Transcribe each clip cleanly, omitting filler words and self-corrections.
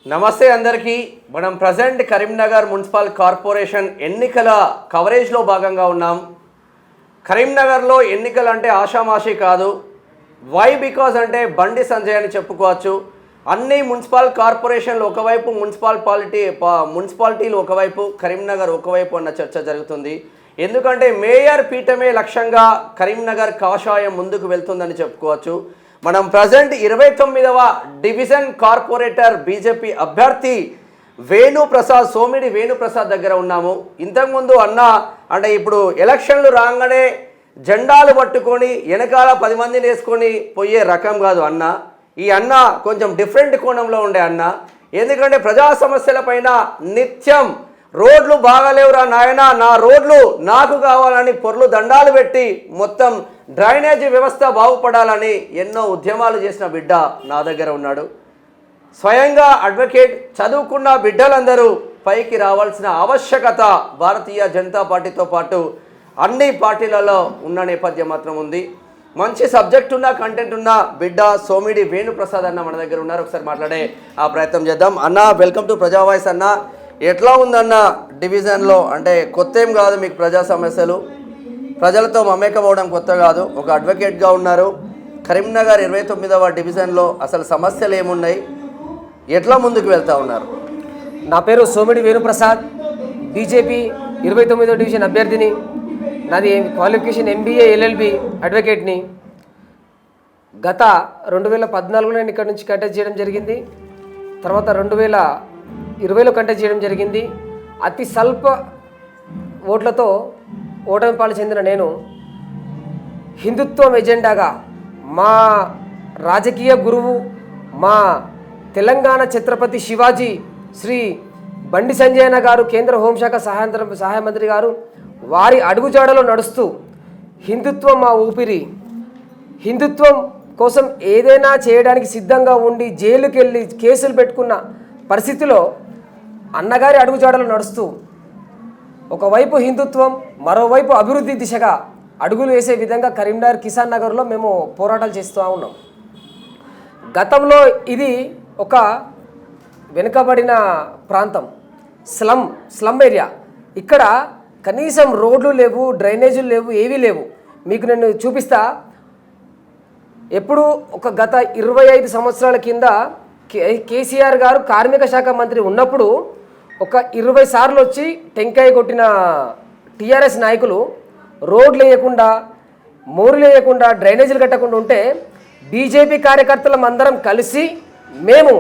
నమస్తే అందరికీ. మనం ప్రజెంట్ కరీంనగర్ మున్సిపల్ కార్పొరేషన్ ఎన్నికల కవరేజ్లో భాగంగా ఉన్నాం. కరీంనగర్లో ఎన్నికలు అంటే ఆషామాషి కాదు. వై బికాజ్ అంటే బండి సంజయ్ అని చెప్పుకోవచ్చు. అన్ని మున్సిపల్ కార్పొరేషన్లు ఒకవైపు, మున్సిపాలిటీలు ఒకవైపు, కరీంనగర్ ఒకవైపు అన్న చర్చ జరుగుతుంది. ఎందుకంటే మేయర్ పీఠమే లక్ష్యంగా కరీంనగర్ కాషాయం ముందుకు వెళ్తుందని చెప్పుకోవచ్చు. మనం ప్రజెంట్ 29వ డివిజన్ కార్పొరేటర్ బీజేపీ అభ్యర్థి సోమిడి వేణుప్రసాద్ దగ్గర ఉన్నాము. ఇంతకుముందు అంటే ఇప్పుడు ఎలక్షన్లు రాగానే జెండాలు పట్టుకొని వెనకాల 10 మందిని వేసుకొని పోయే రకం కాదు అన్న. ఈ అన్న కొంచెం డిఫరెంట్ కోణంలో ఉండే అన్న. ఎందుకంటే ప్రజా సమస్యలపైన నిత్యం రోడ్లు బాగాలేవురా నాయనా, నా రోడ్లు నాకు కావాలని పొర్లు దండాలు పెట్టి మొత్తం డ్రైనేజీ వ్యవస్థ బాగుపడాలని ఎన్నో ఉద్యమాలు చేసిన బిడ్డ నా దగ్గర ఉన్నాడు. స్వయంగా అడ్వకేట్ చదువుకున్న బిడ్డలందరూ పైకి రావాల్సిన ఆవశ్యకత భారతీయ జనతా పార్టీతో పాటు అన్ని పార్టీలలో ఉన్న నేపథ్యం మాత్రం ఉంది. మంచి సబ్జెక్ట్ ఉన్న, కంటెంట్ ఉన్న బిడ్డ సోమిడి వేణుప్రసాద్ అన్న మన దగ్గర ఉన్నారు. ఒకసారి మాట్లాడే ఆ ప్రయత్నం చేద్దాం. అన్న, వెల్కమ్ టు ప్రజా వాయిస్. అన్న, ఎట్లా ఉందన్న డివిజన్లో? అంటే కొత్త ఏం కాదు మీకు ప్రజా సమస్యలు, ప్రజలతో మమేకమవడం కొత్త కాదు. ఒక అడ్వకేట్గా ఉన్నారు. కరీంనగర్ 29వ డివిజన్లో అసలు సమస్యలు ఏమున్నాయి, ఎట్లా ముందుకు వెళ్తూ ఉన్నారు? నా పేరు సోమిడి వేణుప్రసాద్, బీజేపీ 29వ డివిజన్ అభ్యర్థిని. నాది క్వాలిఫికేషన్ MBA LLB అడ్వకేట్ని. గత 2014లో నేను ఇక్కడ నుంచి కంటెస్ట్ చేయడం జరిగింది. తర్వాత 2020లో కంటెస్ట్ చేయడం జరిగింది. అతి స్వల్ప ఓట్లతో ఓటమి పాలు చెందిన నేను హిందుత్వం ఎజెండాగా మా రాజకీయ గురువు, మా తెలంగాణ ఛత్రపతి శివాజీ శ్రీ బండి సంజయన గారు, కేంద్ర హోంశాఖ సహాయ మంత్రి గారు, వారి అడుగుజాడలో నడుస్తూ హిందుత్వం మా ఊపిరి, హిందుత్వం కోసం ఏదైనా చేయడానికి సిద్ధంగా ఉండి జైలుకి వెళ్ళి కేసులు పెట్టుకున్న పరిస్థితిలో అన్నగారి అడుగుజాడలు నడుస్తూ ఒకవైపు హిందుత్వం, మరోవైపు అభివృద్ధి దిశగా అడుగులు వేసే విధంగా కరీంనగర్ కిసాన్ నగర్లో మేము పోరాటాలు చేస్తూ ఉన్నాం. గతంలో ఇది ఒక వెనుకబడిన ప్రాంతం, స్లమ్ ఏరియా. ఇక్కడ కనీసం రోడ్లు లేవు, డ్రైనేజీలు లేవు, ఏవీ లేవు. మీకు నేను చూపిస్తా. ఎప్పుడు గత 25 సంవత్సరాల కింద కేసీఆర్ గారు కార్మిక శాఖ మంత్రి ఉన్నప్పుడు 20 సార్లు వచ్చి టెంకాయ కొట్టిన టీఆర్ఎస్ నాయకులు రోడ్లు వేయకుండా, మోరులు వేయకుండా, డ్రైనేజీలు కట్టకుండా ఉంటే బీజేపీ కార్యకర్తలం అందరం కలిసి మేము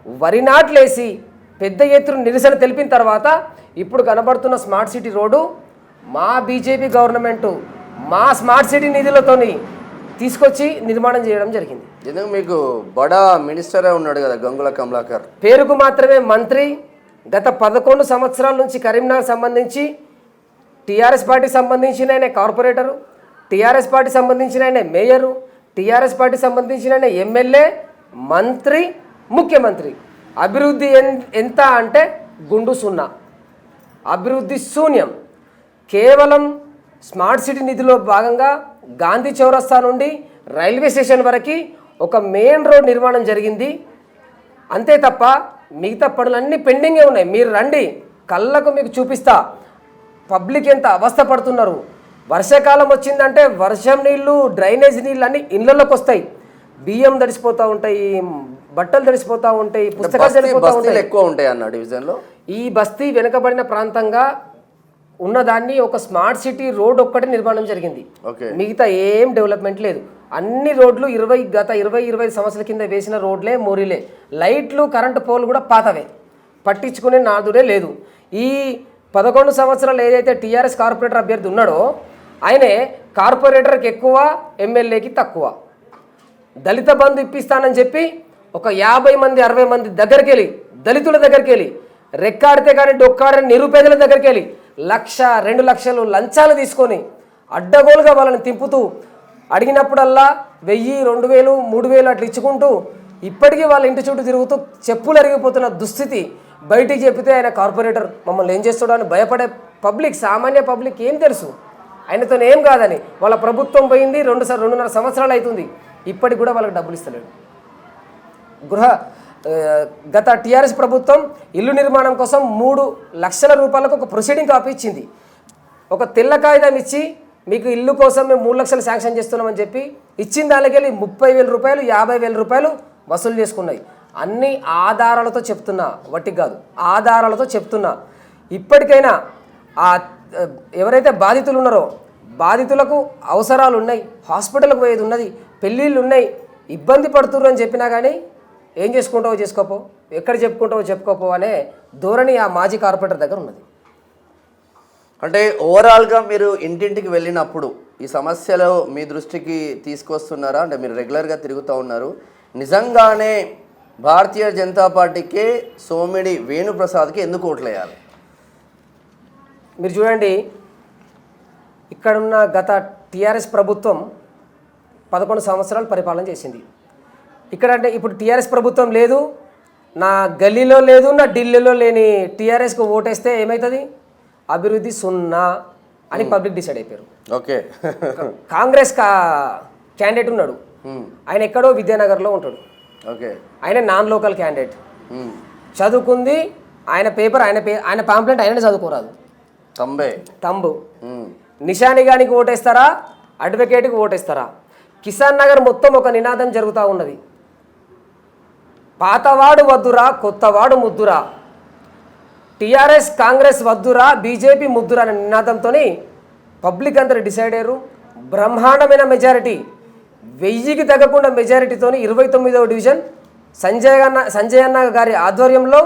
వరి నాట్లేసి పెద్ద ఎత్తున నిరసన తెలిపిన తర్వాత ఇప్పుడు కనబడుతున్న స్మార్ట్ సిటీ రోడ్డు మా బీజేపీ గవర్నమెంటు మా స్మార్ట్ సిటీ నిధులతోని తీసుకొచ్చి నిర్మాణం చేయడం జరిగింది. ఎందుకు మీకు బడా మినిస్టరే ఉన్నాడు కదా గంగుల కమలాకర్, పేరుకు మాత్రమే మంత్రి. గత 11 సంవత్సరాల నుంచి కరీంనగర్ సంబంధించి టీఆర్ఎస్ పార్టీకి సంబంధించిన ఆయన కార్పొరేటరు, టీఆర్ఎస్ పార్టీ సంబంధించిన ఆయన మేయరు, టీఆర్ఎస్ పార్టీ సంబంధించిన ఆయన ఎమ్మెల్యే, మంత్రి, ముఖ్యమంత్రి. అభివృద్ధి ఎంత అంటే గుండు సున్నా, అభివృద్ధి శూన్యం. కేవలం స్మార్ట్ సిటీ నిధిలో భాగంగా గాంధీ చౌరస్తా నుండి రైల్వే స్టేషన్ వరకు ఒక మెయిన్ రోడ్ నిర్మాణం జరిగింది. అంతే తప్ప మిగతా పనులన్నీ పెండింగే ఉన్నాయి. మీరు రండి, కళ్ళకు మీకు చూపిస్తా. పబ్లిక్ ఎంత అవస్థ పడుతున్నారు. వర్షాకాలం వచ్చిందంటే వర్షం నీళ్ళు, డ్రైనేజ్ నీళ్ళు అన్నీ ఇళ్ళలోకి వస్తాయి. బియ్యం తడిసిపోతూ ఉంటాయి, బట్టలు తడిసిపోతూ ఉంటాయి, పుస్తకాలు తడిసిపోతూ ఉంటాయి. ఎక్కువ ఉంటాయి అన్న డివిజన్లో. ఈ బస్తీ వెనుకబడిన ప్రాంతంగా ఉన్నదాన్ని ఒక స్మార్ట్ సిటీ రోడ్ ఒక్కటే నిర్మాణం జరిగింది. మిగతా ఏం డెవలప్మెంట్ లేదు. అన్ని రోడ్లు గత 20-25 సంవత్సరాల కింద వేసిన రోడ్లే, మోరీలే. లైట్లు, కరెంటు పోల్ కూడా పాతవే, పట్టించుకునే నాదుడే లేదు. ఈ 11 సంవత్సరాలు ఏదైతే టీఆర్ఎస్ కార్పొరేటర్ అభ్యర్థి ఉన్నాడో ఆయనే కార్పొరేటర్కి ఎక్కువ, ఎమ్మెల్యేకి తక్కువ. దళిత బంధు ఇప్పిస్తానని చెప్పి ఒక 50 మంది 60 మంది దగ్గరికి వెళ్ళి, దళితుల దగ్గరికి వెళ్ళి, రెక్కాడితే కానీ డొక్కాడని నిరుపేదల దగ్గరికి వెళ్ళి 1-2 లక్షలు లంచాలు తీసుకొని అడ్డగోలుగా వాళ్ళని తింపుతూ అడిగినప్పుడల్లా 1000, 2000, 3000 అట్లా ఇచ్చుకుంటూ ఇప్పటికీ వాళ్ళ ఇంటి చుట్టూ తిరుగుతూ చెప్పులు అరిగిపోతున్న దుస్థితి. బయటికి చెప్పితే ఆయన కార్పొరేటర్ మమ్మల్ని ఏం చేస్తాడో అని భయపడే పబ్లిక్, సామాన్య పబ్లిక్ ఏం తెలుసు ఆయనతో ఏం కాదని. వాళ్ళ ప్రభుత్వం పోయింది 2-2.5 సంవత్సరాలు అవుతుంది, ఇప్పటికి కూడా వాళ్ళకి డబ్బులు ఇస్తలేడు. గత టీఆర్ఎస్ ప్రభుత్వం ఇల్లు నిర్మాణం కోసం 3 లక్షల రూపాయలకు ఒక ప్రొసీడింగ్ కాపీ ఇచ్చింది. ఒక తెల్ల కాగితం ఇచ్చి మీకు ఇల్లు కోసం మేము 3 లక్షలు శాంక్షన్ చేస్తున్నామని చెప్పి ఇచ్చిన దానికి వెళ్ళి 30,000 రూపాయలు 50,000 రూపాయలు వసూలు చేసుకున్నాయి. అన్ని ఆధారాలతో చెప్తున్నా, వట్టికి కాదు, ఆధారాలతో చెప్తున్నా. ఇప్పటికైనా ఎవరైతే బాధితులు ఉన్నారో బాధితులకు అవసరాలు ఉన్నాయి, హాస్పిటల్కి పోయేది ఉన్నది, పెళ్ళిళ్ళు ఉన్నాయి, ఇబ్బంది పడుతుర్రు అని చెప్పినా కానీ ఏం చేసుకుంటావో చేసుకోపో, ఎక్కడ చెప్పుకుంటావో చెప్పుకోపో అనే ధోరణి ఆ మాజీ కార్పొరేటర్ దగ్గర ఉన్నది. అంటే ఓవరాల్గా మీరు ఇంటింటికి వెళ్ళినప్పుడు ఈ సమస్యలు మీ దృష్టికి తీసుకొస్తున్నారా? అంటే మీరు రెగ్యులర్గా తిరుగుతూ ఉన్నారు, నిజంగానే భారతీయ జనతా పార్టీకే సోమిడి వేణుప్రసాద్కి ఎందుకు ఓట్లేయాలి? మీరు చూడండి, ఇక్కడున్న గత టీఆర్ఎస్ ప్రభుత్వం 11 సంవత్సరాలు పరిపాలన చేసింది. ఇక్కడ అంటే ఇప్పుడు టీఆర్ఎస్ ప్రభుత్వం లేదు, నా గల్లీలో లేదు, నా ఢిల్లీలో లేని టీఆర్ఎస్కు ఓటేస్తే ఏమవుతుంది? అభివృద్ధి 0 అని పబ్లిక్ డిసైడ్ అయిపోయారు. ఓకే. కాంగ్రెస్ క్యాండిడేట్ ఉన్నాడు, ఆయన ఎక్కడో విద్యానగర్లో ఉంటాడు. ఓకే. ఆయన నాన్ లోకల్ క్యాండిడేట్, చదువుకుంది, ఆయన పేపర్ ఆయన పాంప్లెంట్ ఆయననే చదువుకోరాదు, తంబు. నిషానిగానికి ఓటేస్తారా, అడ్వకేట్కి ఓటేస్తారా? కిసాన్ నగర్ మొత్తం ఒక నినాదం జరుగుతూ ఉన్నది, పాతవాడు వద్దురా కొత్తవాడు ముద్దురా, టీఆర్ఎస్ కాంగ్రెస్ వద్దురా బీజేపీ ముద్దురా అనే నినాదంతో పబ్లిక్ అందరూ డిసైడ్ అయ్యారు. బ్రహ్మాండమైన మెజారిటీ, 1000కి తగ్గకుండా మెజారిటీతో 29వ డివిజన్ సంజయ్ అన్న గారి ఆధ్వర్యంలో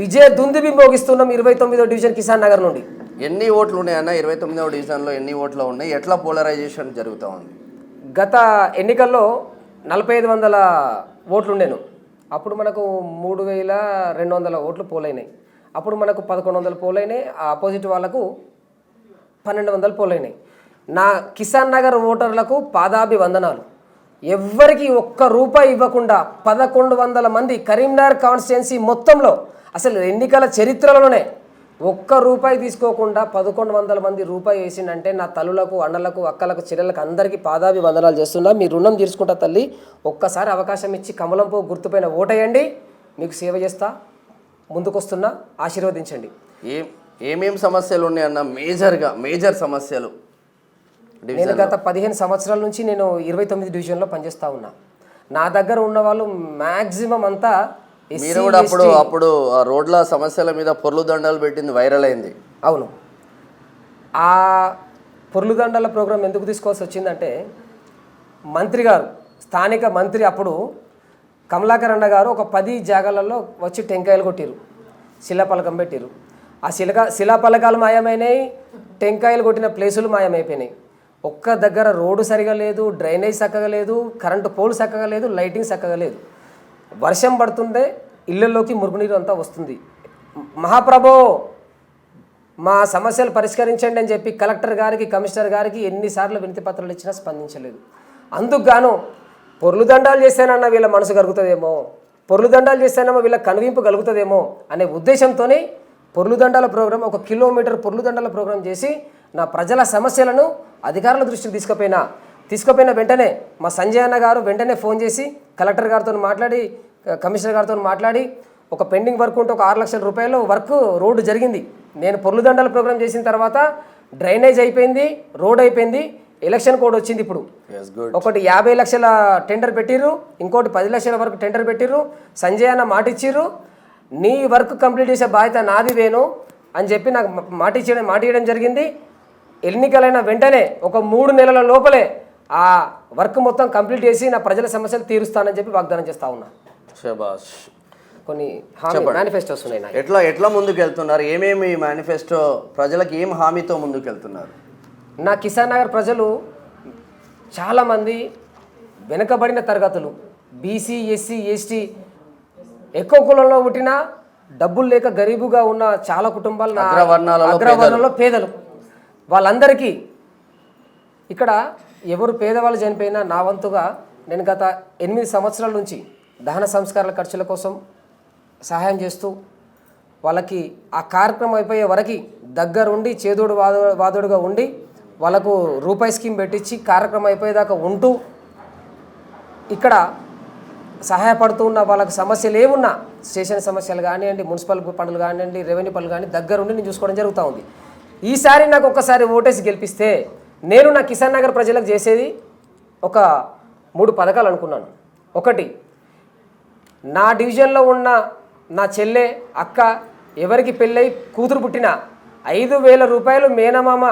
విజయ దుందుబి మోగిస్తున్నాం 29వ డివిజన్ కిసాన్ నగర్ నుండి. ఎన్ని ఓట్లు ఉన్నాయన్న 29వ డివిజన్లో? ఎన్ని ఓట్లు ఉన్నాయి? ఎట్లా పోలరైజేషన్ జరుగుతూ ఉంది? గత ఎన్నికల్లో 4500 ఓట్లు ఉండేను, అప్పుడు మనకు 3200 ఓట్లు పోలైనాయి. అప్పుడు మనకు 1100 పోలైనాయి, ఆ ఆపోజిట్ వాళ్ళకు 1200 పోలైనాయి. నా కిసాన్ నగర్ ఓటర్లకు పాదాభివందనాలు. ఎవ్వరికి ఒక్క రూపాయి ఇవ్వకుండా 1100 మంది కరీంనగర్ కాన్స్టిట్యున్సీ మొత్తంలో అసలు ఎన్నికల చరిత్రలోనే ఒక్క రూపాయి తీసుకోకుండా 1100 మంది రూపాయి వేసిందంటే నా తల్లులకు, అన్నలకు, అక్కలకు, చెల్లెలకు అందరికీ పాదాభివందనాలు చేస్తున్నా. మీ రుణం తీర్చుకుంటా తల్లి. ఒక్కసారి అవకాశం ఇచ్చి కమలంపూ గుర్తుపైన ఓటేయండి, మీకు సేవ చేస్తా, ముందుకొస్తున్నా, ఆశీర్వదించండి. ఏమేం సమస్యలు ఉన్నాయన్న మేజర్ సమస్యలు? నేను గత 15 సంవత్సరాల నుంచి నేను 29 డివిజన్లో పనిచేస్తూ ఉన్నా. నా దగ్గర ఉన్న వాళ్ళు మ్యాక్సిమం అంతా మీరు కూడా అప్పుడు ఆ రోడ్ల సమస్యల మీద పొర్లు దండాలు పెట్టింది వైరల్ అయింది. అవును, ఆ పొర్లు దండాల ప్రోగ్రాం ఎందుకు తీసుకోవాల్సి వచ్చిందంటే మంత్రి గారు, స్థానిక మంత్రి అప్పుడు కమలాకర్ అన్న గారు ఒక 10 జాగాలలో వచ్చి టెంకాయలు కొట్టిరు, శిలాపలకం పెట్టిరు. ఆ శిలాపలకాలు మాయమైనాయి, టెంకాయలు కొట్టిన ప్లేసులు మాయమైపోయినాయి. ఒక్క దగ్గర రోడ్డు సరిగా లేదు, డ్రైనేజ్ చక్కగా లేదు, కరెంటు పోల్ చక్కగా లేదు, లైటింగ్ చక్కగా లేదు. వర్షం పడుతుంటే ఇళ్ళల్లోకి మురుగునీరు అంతా వస్తుంది. మహాప్రభో మా సమస్యలు పరిష్కరించండి అని చెప్పి కలెక్టర్ గారికి, కమిషనర్ గారికి ఎన్నిసార్లు వినతి పత్రాలు ఇచ్చినా స్పందించలేదు. అందుకు గాను పొర్లు దండాలు చేస్తేనన్నా వీళ్ళ మనసు కలుగుతుందేమో, పొర్లు దండాలు చేస్తేనేమో వీళ్ళ కనువింపు కలుగుతుందేమో అనే ఉద్దేశంతోనే పొర్లు దండాల ప్రోగ్రాం, 1 కిలోమీటర్ పొర్లు దండాల ప్రోగ్రాం చేసి నా ప్రజల సమస్యలను అధికారుల దృష్టికి తీసుకుపోయిన వెంటనే మా సంజయ్ అన్న గారు వెంటనే ఫోన్ చేసి కలెక్టర్ గారితో మాట్లాడి, కమిషనర్ గారితో మాట్లాడి ఒక పెండింగ్ వర్క్ ఉంటే ఒక 6 లక్షల రూపాయలు వర్క్ రోడ్డు జరిగింది. నేను పొర్లు దండాల ప్రోగ్రాం చేసిన తర్వాత డ్రైనేజ్ అయిపోయింది, రోడ్ అయిపోయింది, ఎలక్షన్ కోడ్ వచ్చింది. ఇప్పుడు ఒకటి 50 లక్షల టెండర్ పెట్టిర్రు, ఇంకోటి 10 లక్షల వరకు టెండర్ పెట్టిర్రు. సంజయ్ అన్న మాట ఇచ్చిర్రు, నీ వర్క్ కంప్లీట్ చేసే బాధ్యత నాది వేణు అని చెప్పి నాకు మాట ఇవ్వడం జరిగింది. ఎన్నికలైన వెంటనే ఒక 3 నెలల లోపలే ఆ వర్క్ మొత్తం కంప్లీట్ చేసి నా ప్రజల సమస్యలు తీరుస్తానని చెప్పి వాగ్దానం చేస్తా ఉన్నా. శభాష్. కొన్ని మేనిఫెస్టోస్ ఉన్నాయి. ఎట్లా ముందుకు వెళ్తున్నారు? ఏమేమి మేనిఫెస్టో, ప్రజలకు ఏం హామీతో ముందుకు వెళ్తున్నారు? నా కిసాన్ నగర్ ప్రజలు చాలామంది వెనుకబడిన తరగతులు, బీసీ, ఎస్సీ, ఎస్టీ, ఎక్కువ కులంలో పుట్టిన డబ్బులు లేక గరీబుగా ఉన్న చాలా కుటుంబాలు, అగ్రవర్ణాలలో పేదలు, వాళ్ళందరికీ ఇక్కడ ఎవరు పేదవాళ్ళు చనిపోయినా నా వంతుగా నేను గత 8 సంవత్సరాల నుంచి దహన సంస్కారాల ఖర్చుల కోసం సహాయం చేస్తూ వాళ్ళకి ఆ కార్యక్రమం అయిపోయే వరకు దగ్గరుండి చేదోడు వాదోడుగా ఉండి వాళ్ళకు రూపాయి స్కీమ్ పెట్టించి కార్యక్రమం అయిపోయేదాకా ఉంటూ ఇక్కడ సహాయపడుతూ ఉన్న వాళ్ళకి సమస్యలు ఏమున్నా స్టేషన్ సమస్యలు కానివ్వండి, మున్సిపల్ పనులు కానివ్వండి, రెవెన్యూ పనులు కానీ దగ్గరుండి నేను చూసుకోవడం జరుగుతూ ఉంది. ఈసారి నాకు ఒక్కసారి ఓటేసి గెలిపిస్తే నేను నా కిసాన్ నగర్ ప్రజలకు చేసేది ఒక 3 పథకాలు అనుకున్నాను. ఒకటి, నా డివిజన్లో ఉన్న నా చెల్లె అక్క ఎవరికి పెళ్ళై కూతురు పుట్టినా 5,000 రూపాయలు మేనమామ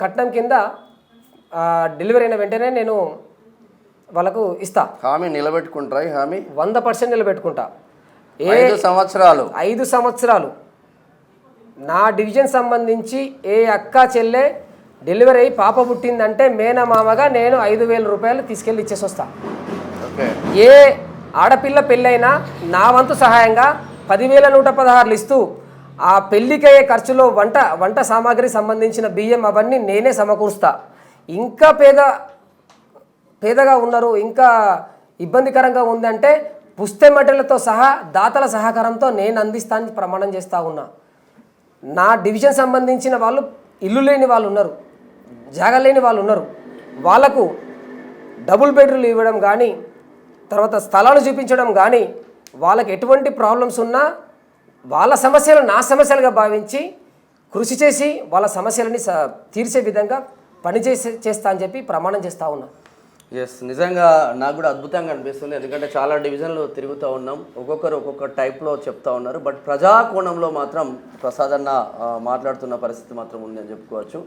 కట్నం కింద డెలివరీ అయిన వెంటనే నేను వాళ్ళకు ఇస్తా. హామీ నిలబెట్టుకుంటారా? ఈ హామీ 100% నిలబెట్టుకుంటా. 5 సంవత్సరాలు 5 సంవత్సరాలు నా డివిజన్ సంబంధించి ఏ అక్క చెల్లె డెలివరీ అయ్యి పాప పుట్టిందంటే మేనమామగా నేను 5,000 రూపాయలు తీసుకెళ్ళి ఇచ్చేసి వస్తా. ఏ ఆడపిల్ల పెళ్ళైనా నా వంతు సహాయంగా 10,116 ఇస్తూ ఆ పెళ్ళికయ్యే ఖర్చులో వంట సామాగ్రి సంబంధించిన బియ్యం అవన్నీ నేనే సమకూరుస్తా. ఇంకా పేదగా ఉన్నారు, ఇంకా ఇబ్బందికరంగా ఉందంటే పుస్తెమటలతో సహా దాతల సహకారంతో నేను అందిస్తానని ప్రమాణం చేస్తూ ఉన్నా. నా డివిజన్ సంబంధించిన వాళ్ళు ఇల్లు లేని వాళ్ళు ఉన్నారు, జాగా లేని వాళ్ళు ఉన్నారు. వాళ్ళకు డబుల్ బెడ్రూమ్లు ఇవ్వడం కానీ, తర్వాత స్థలాలు చూపించడం కానీ, వాళ్ళకి ఎటువంటి ప్రాబ్లమ్స్ ఉన్నా వాళ్ళ సమస్యలు నా సమస్యలుగా భావించి కృషి చేసి వాళ్ళ సమస్యలని తీర్చే విధంగా చేస్తా అని చెప్పి ప్రమాణం చేస్తూ ఉన్నా. ఎస్, నిజంగా నాకు కూడా అద్భుతంగా అనిపిస్తుంది. ఎందుకంటే చాలా డివిజన్లు తిరుగుతూ ఉన్నాం, ఒక్కొక్కరు ఒక్కొక్క టైప్లో చెప్తా ఉన్నారు. బట్ ప్రజా కోణంలో మాత్రం ప్రసాద్ అన్న మాట్లాడుతున్న పరిస్థితి మాత్రం ఉంది అని చెప్పుకోవచ్చు.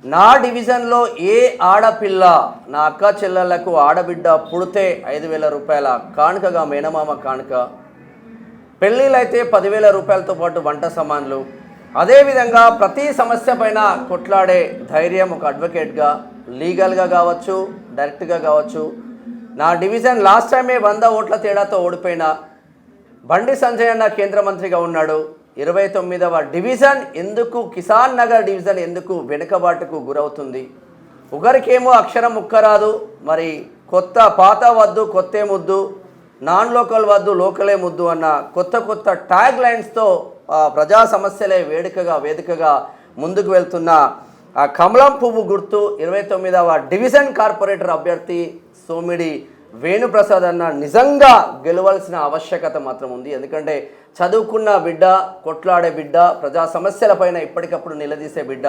నా డివిజన్లో ఏ ఆడపిల్ల, నా అక్క చెల్లెళ్లకు ఆడబిడ్డ పుడితే 5,000 రూపాయల కానుకగా మేనమామ కానుక, పెళ్ళిళ్ళైతే 10,000 రూపాయలతో పాటు వంట సామాన్లు, అదేవిధంగా ప్రతి సమస్య పైన కొట్లాడే ధైర్యం ఒక అడ్వకేట్గా, లీగల్గా కావచ్చు, డైరెక్ట్గా కావచ్చు. నా డివిజన్ లాస్ట్ టైమే 100 ఓట్ల తేడాతో ఓడిపోయిన బండి సంజయ్ అన్న కేంద్ర మంత్రిగా ఉన్నాడు. 29వ డివిజన్ ఎందుకు, కిసాన్ నగర్ డివిజన్ ఎందుకు వెనుకబాటుకు గురవుతుంది? ఒకరికేమో అక్షరం ముక్కరాదు, మరి పాత వద్దు కొత్తే ముద్దు, నాన్ లోకల్ వద్దు లోకలే ముద్దు అన్న కొత్త ట్యాగ్ లైన్స్తో ప్రజా సమస్యలే వేదికగా ముందుకు వెళ్తున్న కమలం పువ్వు గుర్తు 29వ డివిజన్ కార్పొరేటర్ అభ్యర్థి సోమిడి వేణుప్రసాద్ అన్న నిజంగా గెలవాల్సిన ఆవశ్యకత మాత్రం ఉంది. ఎందుకంటే చదువుకున్న బిడ్డ, కొట్లాడే బిడ్డ, ప్రజా సమస్యలపైన ఇప్పటికప్పుడు నిలదీసే బిడ్డ,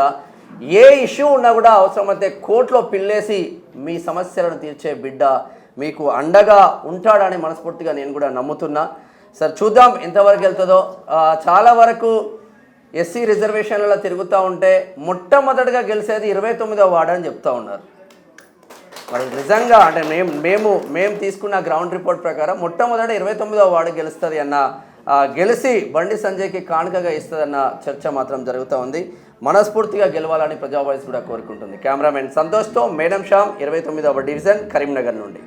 ఏ ఇష్యూ ఉన్నా కూడా అవసరమైతే కోర్టులో పిల్లేసి మీ సమస్యలను తీర్చే బిడ్డ మీకు అండగా ఉంటాడని మనస్ఫూర్తిగా నేను కూడా నమ్ముతున్నా. సార్, చూద్దాం ఎంతవరకు వెళ్తుందో. చాలా వరకు ఎస్సీ రిజర్వేషన్లలో తిరుగుతూ ఉంటే మొట్టమొదటిగా గెలిచేది 29వ వార్డు అని చెప్తా ఉన్నారు. మరి నిజంగా అంటే మేము తీసుకున్న గ్రౌండ్ రిపోర్ట్ ప్రకారం మొట్టమొదటి 29వ వార్డు గెలుస్తుంది అన్న, గెలిచి బండి సంజయ్కి కానుకగా ఇస్తుందన్న చర్చ మాత్రం జరుగుతూ ఉంది. మనస్ఫూర్తిగా గెలవాలని ప్రజా వాయిస్ కూడా కోరుకుంటుంది. కెమెరామెన్ సంతోష్తో మేడం శ్యామ్, 29వ డివిజన్, కరీంనగర్ నుండి.